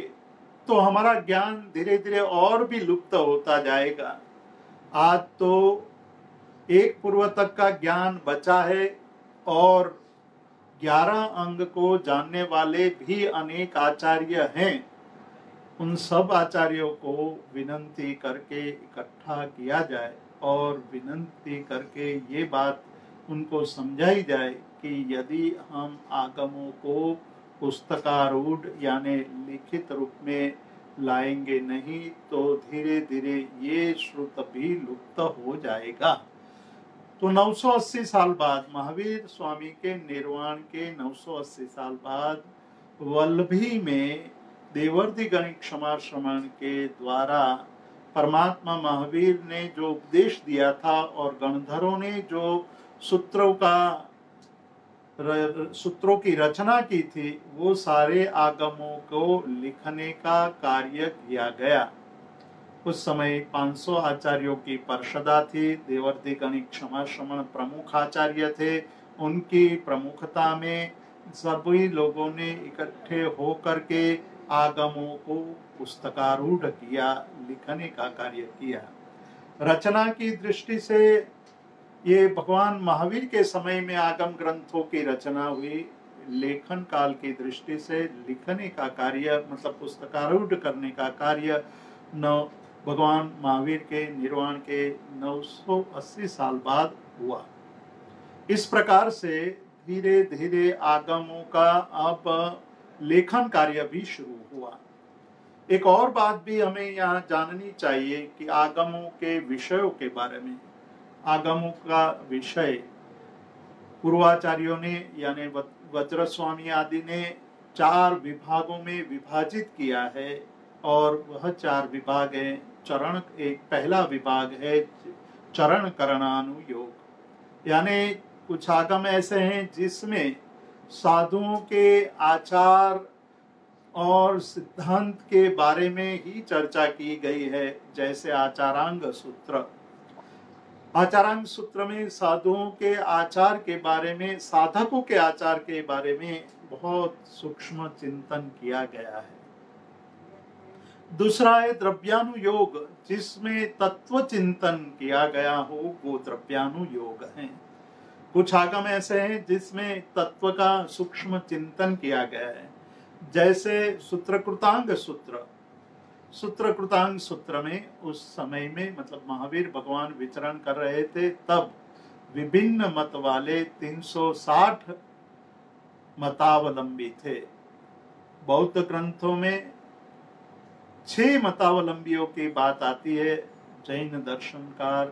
तो हमारा ज्ञान धीरे धीरे और भी लुप्त होता जाएगा। आज तो 1 पूर्व तक का ज्ञान बचा है और 11 अंग को जानने वाले भी अनेक आचार्य हैं। उन सब आचार्यों को विनंती करके इकट्ठा किया जाए और विनंती करके ये बात उनको समझाई जाए कि यदि हम आगमों को पुस्तकारूढ़ यानी लिखित रूप में लाएंगे नहीं तो धीरे धीरे ये श्रुत भी लुप्त हो जाएगा। तो 980 साल बाद, महावीर स्वामी के निर्वाण के 980 साल बाद वल्लभी में देवर्षि गणिक क्षमाश्रमण के द्वारा परमात्मा महावीर ने जो उपदेश दिया था और गणधरों ने जो सूत्रों की रचना की थी वो सारे आगमों को लिखने का कार्य किया गया। उस समय 500 आचार्यों की परिषदा थी। देवर्षि गणिक क्षमाश्रमण प्रमुख आचार्य थे। उनकी प्रमुखता में सभी लोगों ने इकट्ठे होकर के आगमों को पुस्तकारूढ़ किया, लिखने का कार्य किया। रचना की दृष्टि से ये भगवान महावीर के समय में आगम ग्रंथों की रचना हुई। लेखन काल की दृष्टि से लिखने का कार्य मतलब पुस्तकारूढ़ करने का कार्य भगवान महावीर के निर्वाण के 980 साल बाद हुआ। इस प्रकार से धीरे धीरे आगमों का अब लेखन कार्य भी शुरू हुआ। एक और बात भी हमें यहाँ जाननी चाहिए कि आगमों के विषयों के बारे में। आगमों का विषय पूर्वाचार्यों ने यानी वज्रस्वामी आदि ने 4 विभागों में विभाजित किया है, और वह 4 विभाग है। चरण, एक पहला विभाग है चरण करणानुयोग, यानी कुछ आगम ऐसे हैं जिसमें साधुओं के आचार और सिद्धांत के बारे में ही चर्चा की गई है, जैसे आचारांग सूत्र। आचारांग सूत्र में साधुओं के आचार के बारे में, साधकों के आचार के बारे में बहुत सूक्ष्म चिंतन किया गया है। दूसरा है द्रव्यानुयोग, जिसमें तत्व चिंतन किया गया हो, वो द्रव्यानुयोग है। कुछ आगम ऐसे हैं जिसमें तत्व का सूक्ष्म चिंतन किया गया है, जैसे सूत्रकृतांग सूत्र। सूत्रकृतांग सूत्र में उस समय में मतलब महावीर भगवान विचरण कर रहे थे, तब विभिन्न मत वाले 360 मतावलंबी थे। बौद्ध ग्रंथों में 6 मतावलंबियों की बात आती है। जैन दर्शनकार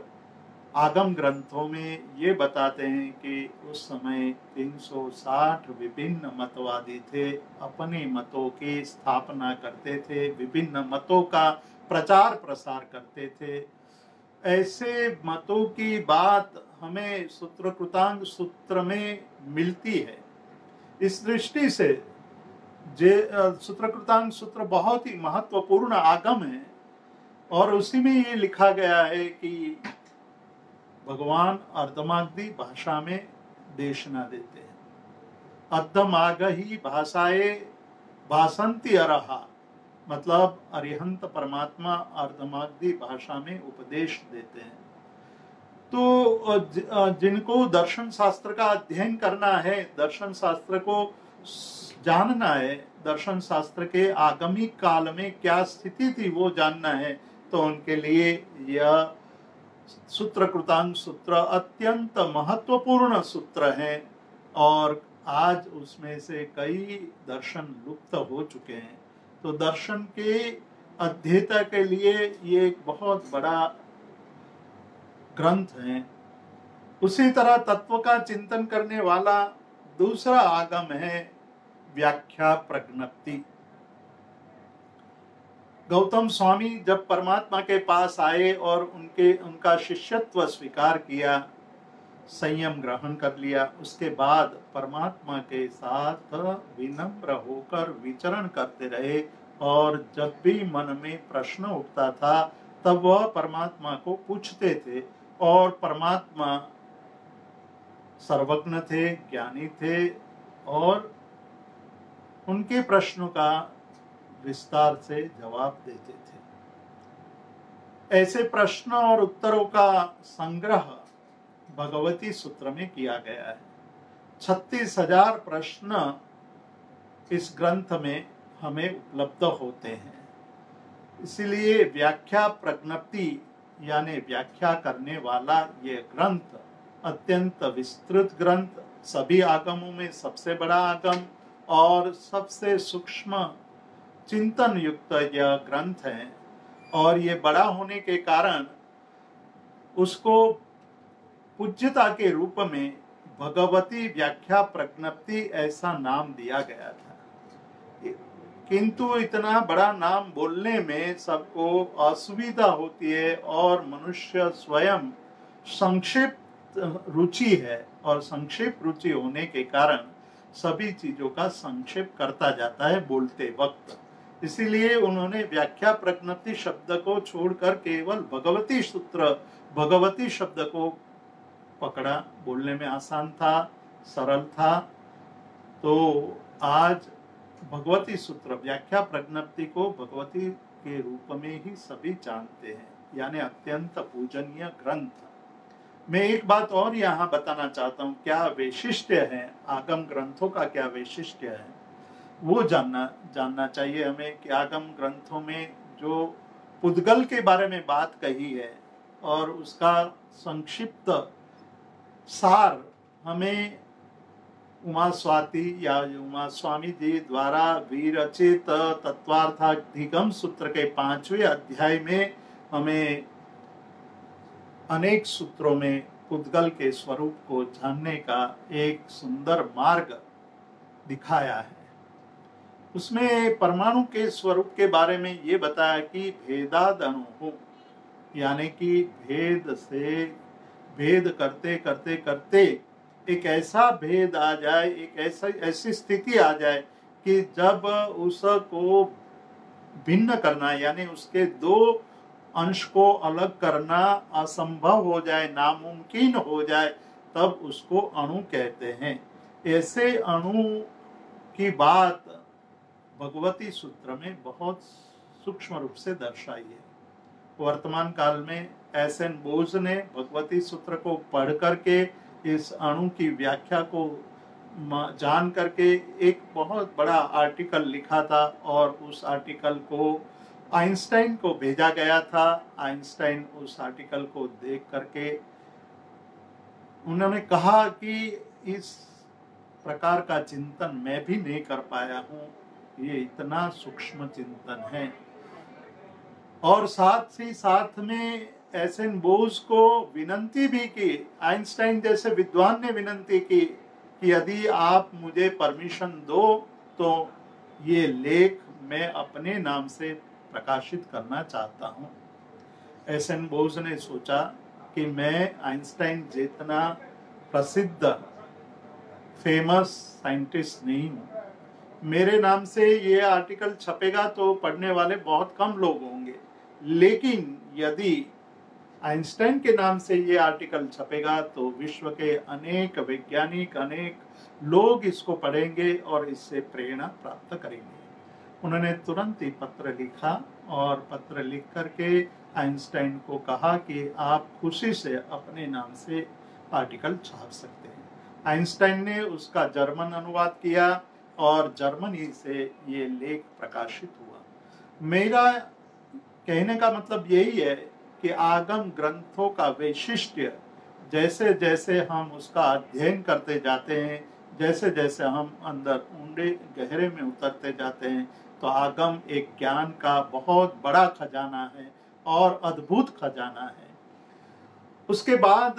आगम ग्रंथों में ये बताते हैं कि उस समय 360 विभिन्न मतवादी थे, अपने मतों की स्थापना करते थे, विभिन्न मतों का प्रचार प्रसार करते थे। ऐसे मतों की बात हमें सूत्रकृतांग सूत्र में मिलती है। इस दृष्टि से सूत्रकृतांग सूत्र बहुत ही महत्वपूर्ण आगम है, और उसी में ये लिखा गया है कि भगवान अर्धमागधी भाषा में देशना देते हैं। अर्धमाग ही भाषाए भाषंती अरहा, मतलब अरिहंत परमात्मा अर्धमागधी भाषा में उपदेश देते हैं। तो जिनको दर्शन शास्त्र का अध्ययन करना है, दर्शन शास्त्र को जानना है, दर्शन शास्त्र के आगामी काल में क्या स्थिति थी वो जानना है, तो उनके लिए यह सूत्रकृतांग सूत्र अत्यंत महत्वपूर्ण सूत्र है। और आज उसमें से कई दर्शन लुप्त हो चुके हैं, तो दर्शन के अध्येता के लिए ये एक बहुत बड़ा ग्रंथ है। उसी तरह तत्व का चिंतन करने वाला दूसरा आगम है व्याख्या प्रज्ञप्ति। गौतम स्वामी जब परमात्मा के पास आए और उनका शिष्यत्व स्वीकार किया, संयम ग्रहण कर लिया, उसके बाद परमात्मा के साथ विनम्र होकर विचरण करते रहे, और जब भी मन में प्रश्न उठता था तब वह परमात्मा को पूछते थे, और परमात्मा सर्वज्ञ थे, ज्ञानी थे, और उनके प्रश्नों का विस्तार से जवाब देते थे। ऐसे प्रश्न और उत्तरों का संग्रह भगवती सूत्र में किया गया है। 36,000 प्रश्न इस ग्रंथ में हमें उपलब्ध होते हैं। इसलिए व्याख्या प्रज्ञप्ति यानी व्याख्या करने वाला ये ग्रंथ अत्यंत विस्तृत ग्रंथ, सभी आगमों में सबसे बड़ा आगम और सबसे सूक्ष्म चिंतन युक्त यह ग्रंथ है। और ये बड़ा होने के कारण उसको पूज्यता के रूप में भगवती व्याख्या प्रज्ञप्ति ऐसा नाम दिया गया था। किंतु इतना बड़ा नाम बोलने में सबको असुविधा होती है, और मनुष्य स्वयं संक्षिप्त रुचि है, और संक्षिप्त रुचि होने के कारण सभी चीजों का संक्षेप करता जाता है बोलते वक्त। इसीलिए उन्होंने व्याख्या प्रज्ञप्ति शब्द को छोड़कर केवल भगवती सूत्र, भगवती शब्द को पकड़ा। बोलने में आसान था, सरल था। तो आज भगवती सूत्र व्याख्या प्रज्ञप्ति को भगवती के रूप में ही सभी जानते हैं, यानी अत्यंत पूजनीय ग्रंथ। मैं एक बात और यहाँ बताना चाहता हूँ, क्या वैशिष्ट्य है आगम ग्रंथों का, क्या वैशिष्ट्य है वो जानना चाहिए हमें कि आगम ग्रंथों में जो पुद्गल के बारे में बात कही है और उसका संक्षिप्त सार हमें उमा स्वाति या उमा स्वामी जी द्वारा विरचित तत्वार्थाधिगम सूत्र के 5वें अध्याय में हमें अनेक सूत्रों में पुद्गल के स्वरूप को जानने का एक सुंदर मार्ग दिखाया है। उसमें परमाणु के स्वरूप के बारे में ये बताया कि भेदादणु, यानी कि भेद से भेद करते करते करते एक ऐसा भेद आ जाए, एक ऐसी स्थिति आ जाए कि जब उसको भिन्न करना यानी उसके दो अंश को अलग करना असंभव हो जाए, नामुमकिन हो जाए, तब उसको अणु कहते हैं। ऐसे अणु की बात भगवती सूत्र में बहुत सूक्ष्म रूप से दर्शाई है। वर्तमान काल में एस.एन. बोस ने भगवती सूत्र को पढ़ करके इस अणु की व्याख्या को जान करके एक बहुत बड़ा आर्टिकल लिखा था और उस आर्टिकल को आइंस्टाइन को भेजा गया था। आइंस्टाइन उस आर्टिकल को देख करके उन्होंने कहा कि इस प्रकार का चिंतन मैं भी नहीं कर पाया हूँ, ये इतना सूक्ष्म चिंतन है। और साथ ही साथ में एस.एन. बोस को विनंती भी की, आइंस्टाइन जैसे विद्वान ने विनंती की कि यदि आप मुझे परमिशन दो तो ये लेख मैं अपने नाम से प्रकाशित करना चाहता हूँ। एस.एन. बोस ने सोचा कि मैं आइंस्टाइन जितना प्रसिद्ध फेमस साइंटिस्ट नहीं हूँ, मेरे नाम से ये आर्टिकल छपेगा तो पढ़ने वाले बहुत कम लोग होंगे, लेकिन यदि आइंस्टाइन के नाम से ये आर्टिकल छपेगा तो विश्व के अनेक वैज्ञानिक, अनेक लोग इसको पढ़ेंगे और इससे प्रेरणा प्राप्त करेंगे। उन्होंने तुरंत ही पत्र लिखा और पत्र लिख करके आइंस्टाइन को कहा कि आप खुशी से अपने नाम से आर्टिकल छाप सकते हैं। आइंस्टाइन ने उसका जर्मन अनुवाद किया और जर्मनी से ये लेख प्रकाशित हुआ। मेरा कहने का मतलब यही है कि आगम ग्रंथों का वैशिष्ट्य जैसे जैसे हम उसका अध्ययन करते जाते हैं, जैसे जैसे हम अंदर ऊंडे गहरे में उतरते जाते हैं, तो आगम एक ज्ञान का बहुत बड़ा खजाना है और अद्भुत खजाना है। उसके बाद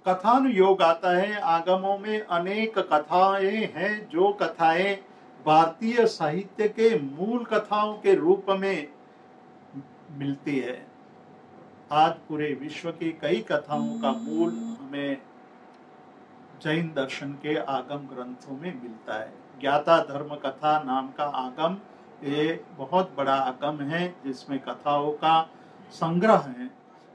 कथानुयोग आता है। आगमों में अनेक कथाएं हैं, जो कथाएं भारतीय साहित्य के मूल कथाओं के रूप में मिलती है। आज पूरे विश्व की कई कथाओं का मूल हमें जैन दर्शन के आगम ग्रंथों में मिलता है। ज्ञाता धर्म कथा नाम का आगम, ये बहुत बड़ा आगम है जिसमें कथाओं का संग्रह है।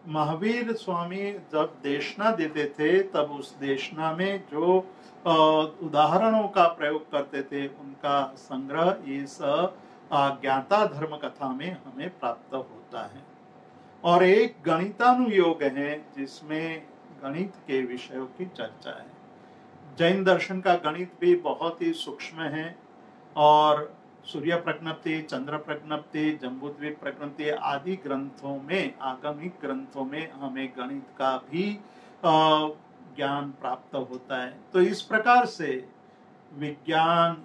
महावीर स्वामी जब देशना देते थे तब उस देशना में जो उदाहरणों का प्रयोग करते थे, उनका संग्रह इस ज्ञाता धर्म कथा में हमें प्राप्त होता है। और एक गणितानुयोग है जिसमें गणित के विषयों की चर्चा है। जैन दर्शन का गणित भी बहुत ही सूक्ष्म है और सूर्य प्रज्ञप्ति, चंद्र प्रज्ञप्ति, जम्बूद्वीप प्रज्ञप्ति आदि ग्रंथों में, आगमिक ग्रंथों में हमें गणित का भी ज्ञान प्राप्त होता है। तो इस प्रकार से विज्ञान,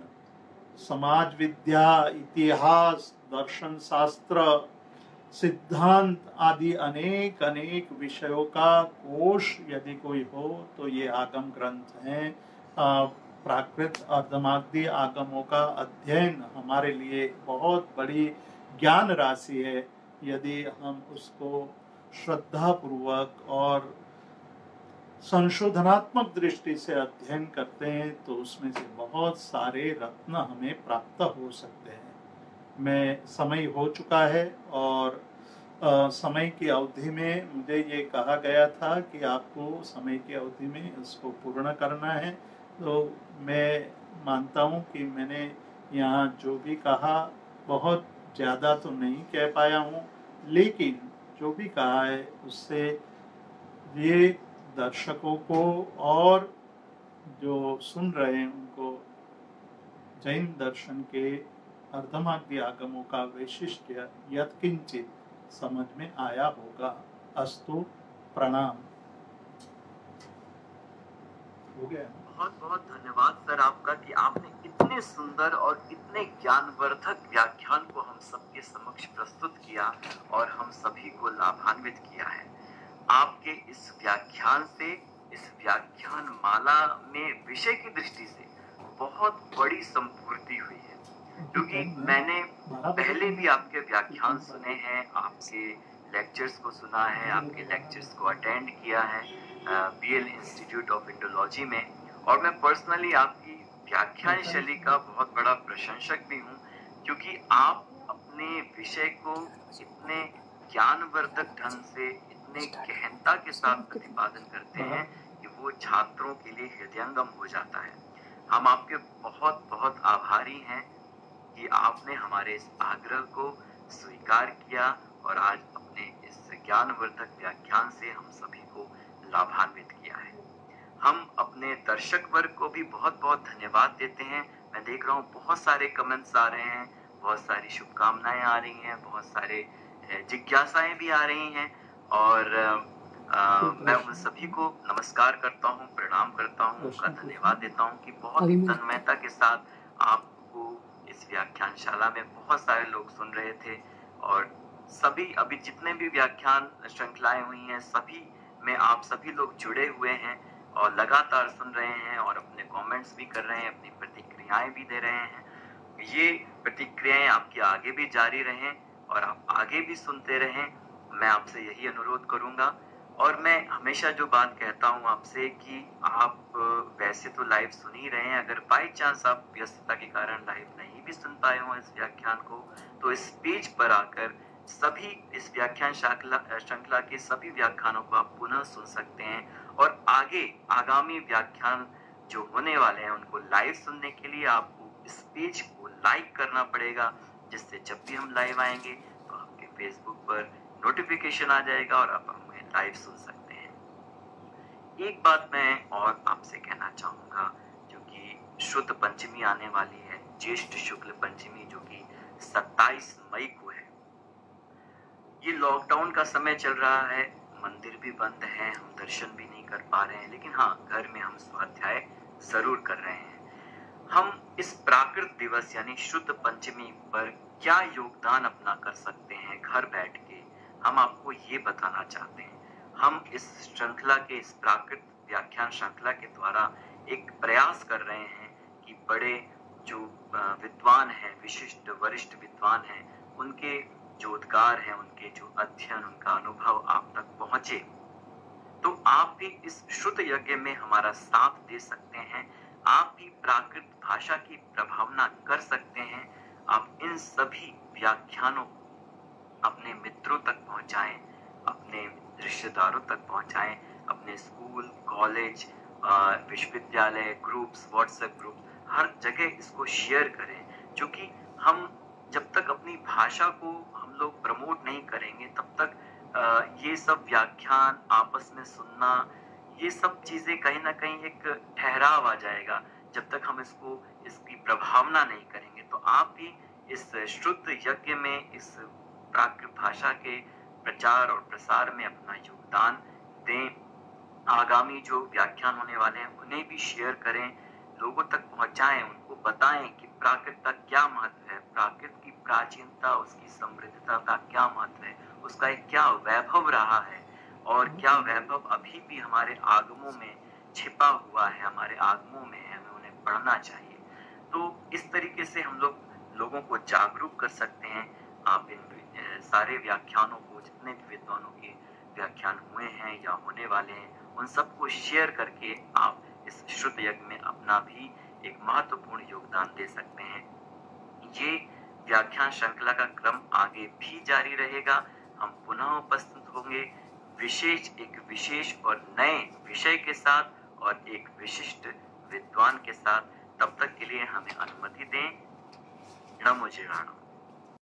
समाज विद्या, इतिहास, दर्शन शास्त्र, सिद्धांत आदि अनेक अनेक विषयों का कोश यदि कोई हो तो ये आगम ग्रंथ हैं। प्राकृत अर्धमागधी आगमों का अध्ययन हमारे लिए बहुत बड़ी ज्ञान राशि है। यदि हम उसको श्रद्धा पूर्वक और संशोधनात्मक दृष्टि से अध्ययन करते हैं तो उसमें से बहुत सारे रत्न हमें प्राप्त हो सकते हैं। मैं समय हो चुका है और समय की अवधि में मुझे ये कहा गया था कि आपको समय की अवधि में इसको पूर्ण करना है। तो मैं मानता हूँ कि मैंने यहाँ जो भी कहा बहुत ज़्यादा तो नहीं कह पाया हूँ, लेकिन जो भी कहा है उससे ये दर्शकों को और जो सुन रहे हैं उनको जैन दर्शन के अर्धमागधी आगमों का वैशिष्ट्य यत्किंचित समझ में आया होगा। अस्तु, प्रणाम। हो गया। बहुत बहुत धन्यवाद सर आपका कि आपने इतने सुंदर और इतने ज्ञानवर्धक व्याख्यान को हम सबके समक्ष प्रस्तुत किया और हम सभी को लाभान्वित किया है। आपके इस व्याख्यान से, इस व्याख्यान माला में विषय की दृष्टि से बहुत बड़ी संपूर्ति हुई है, क्योंकि मैंने पहले भी आपके व्याख्यान सुने हैं, आपके लेक्चर्स को सुना है, आपके लेक्चर्स को अटेंड किया है बीएल इंस्टीट्यूट ऑफ इंडोलॉजी में, और मैं पर्सनली आपकी व्याख्यान शैली का बहुत बड़ा प्रशंसक भी हूँ, क्योंकि आप अपने विषय को इतने ज्ञानवर्धक ढंग से, इतने गहनता के साथ प्रतिपादन करते हैं कि वो छात्रों के लिए हृदयंगम हो जाता है। हम आपके बहुत बहुत आभारी हैं कि आपने हमारे इस आग्रह को स्वीकार किया और आज अपने इस ज्ञानवर्धक व्याख्यान से हम सभी को लाभान्वित किया है। हम अपने दर्शक वर्ग को भी बहुत बहुत धन्यवाद देते हैं। मैं देख रहा हूँ बहुत सारे कमेंट्स आ रहे हैं, बहुत सारी शुभकामनाएं आ रही हैं, बहुत सारे जिज्ञासाएं भी आ रही हैं, और मैं उन सभी को नमस्कार करता हूँ, प्रणाम करता हूँ, उनका धन्यवाद देता हूँ कि बहुत ही तन्मयता के साथ आपको इस व्याख्यानशाला में बहुत सारे लोग सुन रहे थे, और सभी अभी जितने भी व्याख्यान श्रृंखलाएं हुई हैं सभी में आप सभी लोग जुड़े हुए हैं और लगातार सुन रहे हैं और अपने कमेंट्स भी कर रहे हैं, अपनी प्रतिक्रियाएं भी दे रहे हैं। ये प्रतिक्रियाएं आपकी आगे भी जारी रहें और आप आगे भी सुनते रहें, मैं आपसे यही अनुरोध करूंगा। और मैं हमेशा जो बात कहता हूं आपसे कि आप वैसे तो लाइव सुन ही रहे हैं, अगर बाई चांस आप व्यस्तता के कारण लाइव नहीं भी सुन पाए हो इस व्याख्यान को, तो इस पेज पर आकर सभी इस व्याख्यान श्रृंखला के सभी व्याख्यानों को आप पुनः सुन सकते हैं, और आगामी व्याख्यान जो होने वाले हैं उनको लाइव सुनने के लिए आपको इस पेज को लाइक करना पड़ेगा, जिससे जब भी हम लाइव आएंगे तो आपके फेसबुक पर नोटिफिकेशन आ जाएगा और आप हमें लाइव सुन सकते हैं। एक बात मैं और आपसे कहना चाहूंगा, जो कि शुद्ध पंचमी आने वाली है, ज्येष्ठ शुक्ल पंचमी, जो कि 27 मई को है। ये लॉकडाउन का समय चल रहा है, मंदिर भी बंद है, हम दर्शन भी नहीं कर पा रहे हैं, लेकिन हाँ, घर में हम स्वाध्याय जरूर कर रहे हैं। हम इस प्राकृत दिवस यानी शुद्ध पंचमी पर क्या योगदान अपना कर सकते हैं घर बैठ के, हम आपको ये बताना चाहते हैं। हम इस श्रृंखला के, इस प्राकृत व्याख्यान श्रृंखला के द्वारा एक प्रयास कर रहे हैं कि बड़े जो विद्वान हैं, विशिष्ट वरिष्ठ विद्वान हैं, उनके जो उद्गार हैं, उनके जो अध्ययन, उनका अनुभव आप तक पहुंचे। तो आप भी इस शुद्ध यज्ञ में हमारा साथ दे सकते हैं, आप भी प्राकृत भाषा की प्रभावना कर सकते हैं। आप इन सभी व्याख्यानों को अपने मित्रों तक पहुंचाएं, अपने रिश्तेदारों तक पहुंचाएं, अपने स्कूल, कॉलेज, विश्वविद्यालय ग्रुप्स, व्हाट्सएप ग्रुप, हर जगह इसको शेयर करें, क्योंकि हम जब तक अपनी भाषा को हम लोग प्रमोट नहीं करेंगे तब तक ये सब व्याख्यान आपस में सुनना, ये सब चीजें कहीं ना कहीं एक ठहराव आ जाएगा। जब तक हम इसकी प्रभावना नहीं करेंगे, तो आप भी इस शुद्ध यज्ञ में, इस प्राकृत भाषा के प्रचार और प्रसार में अपना योगदान दें। आगामी जो व्याख्यान होने वाले हैं उन्हें भी शेयर करें, लोगों तक पहुंचाएं, उनको बताएं कि प्राकृत का क्या महत्व है, प्राकृत की प्राचीनता, उसकी समृद्धता का क्या महत्व है, उसका एक क्या वैभव रहा है, और क्या वैभव अभी भी हमारे आगमों में छिपा हुआ है, हमारे आगमों में है, हमें उन्हें पढ़ना चाहिए। तो इस तरीके से हम लोगों को जागरूक कर सकते हैं। आप इन सारे व्याख्यानों को, जितने भी विद्वानों के व्याख्यान हुए हैं या होने वाले हैं, उन सबको शेयर करके आप इस शुद्ध यज्ञ में अपना भी एक महत्वपूर्ण योगदान दे सकते हैं। ये व्याख्यान श्रृंखला का क्रम आगे भी जारी रहेगा। हम पुनः उपस्थित होंगे एक विशेष और नए विषय के साथ और एक विशिष्ट विद्वान के साथ। तब तक के लिए हमें अनुमति दें। नमो जिवाणु।